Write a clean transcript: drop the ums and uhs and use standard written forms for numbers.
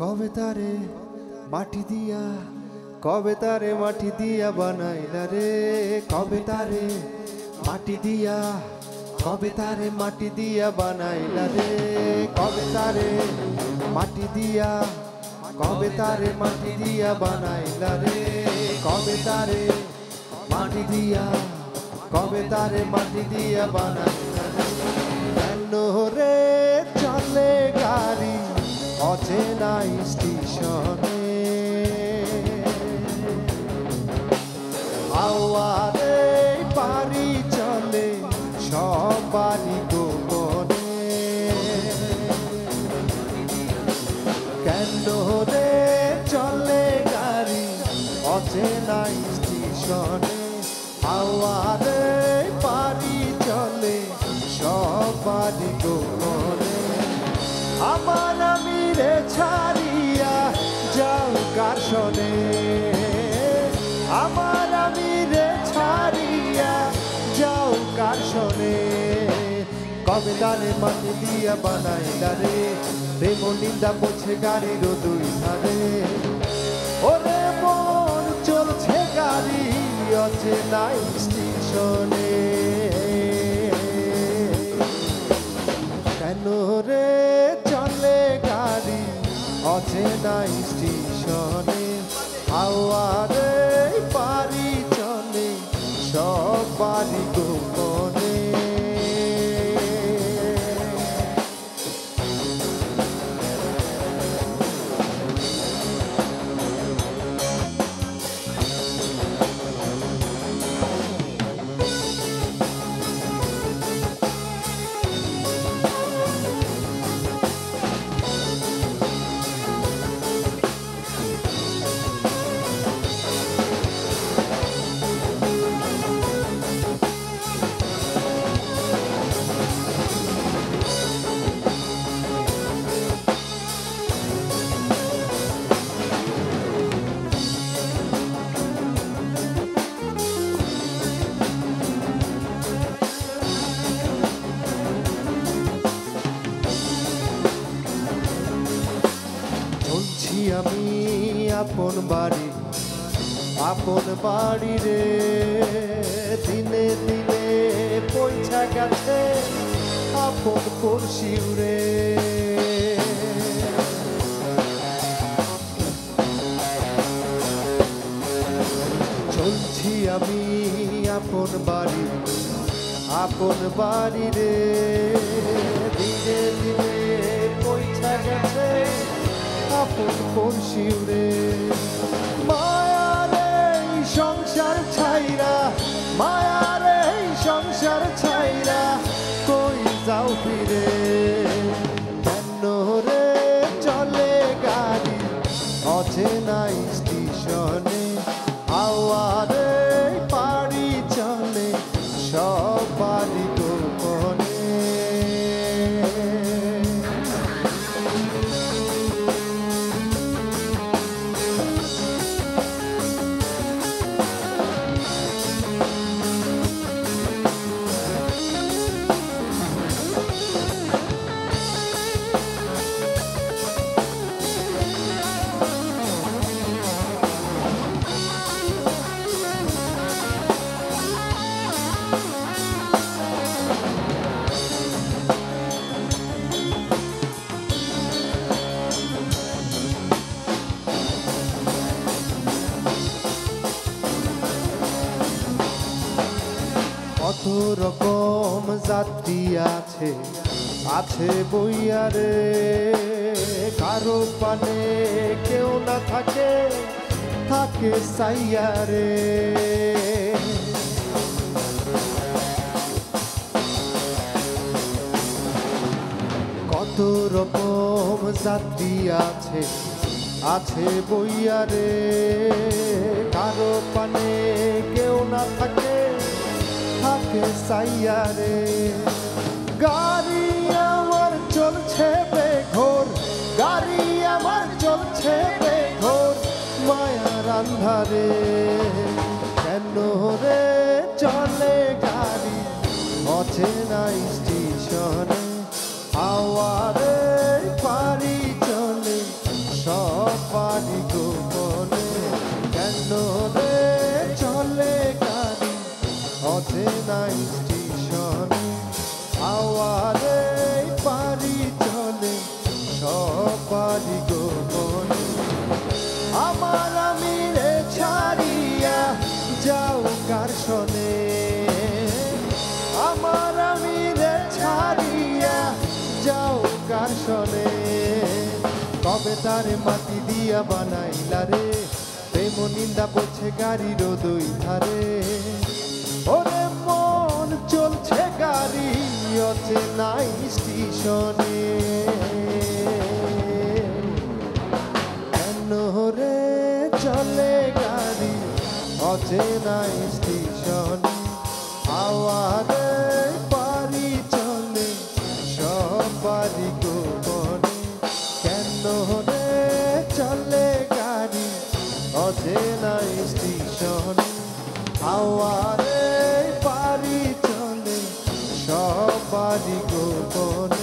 কবে তারে মাটি দিয়া কবে তারে মাটি দিয়া বানাইলা রে কবে তারে মাটি দিয়া কবে তারে মাটি দিয়া বানাইলা রে কবে তারে মাটি দিয়া কবে তারে মাটি দিয়া বানাইলা রে কবে তারে মাটি দিয়া কবে তারে মাটি দিয়া বানাইলা রে কেন রে চলে গাড়ি অচেনা স্টেশনে আওয়ারে বাড়ি চলে সবারই গোপনে কেন রে চলে গাড়ি অচেনা স্টেশনে আওয়ারে বাড়ি চলে সবারই গোপনে আমার আমি রে ছাড়িয়া যাও কার শোনে আমার আমি রে ছাড়িয়া যাও কার শোনে কবে তারে মাটি দিয়া বানাইলা রে প্রেম নিন্দা বলছে গাড়ির দুই ধারে ওরে মন চলছে গাড়ি অচেনা স্টেশনে কেন রে চলে গাড়ি অচেনা স্টেশনে আওয়ারে বাড়ি চলে সবারই গোপনে আমি আপন বাড়ি রে দিনে দিনে পৌঁছা গেছে আপন পড়শি রে চলছি আমি আপন বাড়ি রে দিনে দিনে পৌঁছা গেছে আপন পড়শি রে মায়ারে সংসার ছাইরা মায়ারে সংসার ছাইরা কই যাও ফিরে কেন রে চলে গাড়ি অচেনা স্টেশনে আওয়ারে বাড়ি চলে সবারই গোপনে কত রকম যাত্রী আছে বইয়া রে কারো পানে কেউ না থাকে সাইয়া রে কত রকম যাত্রী আছে বইয়া রে কারো পানে কেউ না থাকে সাইয়া রে গাড়ি আমার চলছে বেঘোর গাড়ি আমার চলছে বেঘোর মায়ার আন্ধারে কেন রে চলে গাড়ি অচেনা স্টেশনে আওয়ারে বাড়ি চলে সব কবে তারে মাটি দিয়া বানাইলা রে প্রেম নিন্দা বলছে গাড়ির দুই ধারে ওরে মন চলছে গাড়ি অচেনাই স্টেশনে কেন রে চলে গাড়ি অচেনাই স্টেশনে আওয়ারে বাড়ি চলে সবারই গোপনে কেন রে চলে গাড়ি অচেনাই স্টেশনে আওয়ারে বাড়ি চলে সবারই গোপনে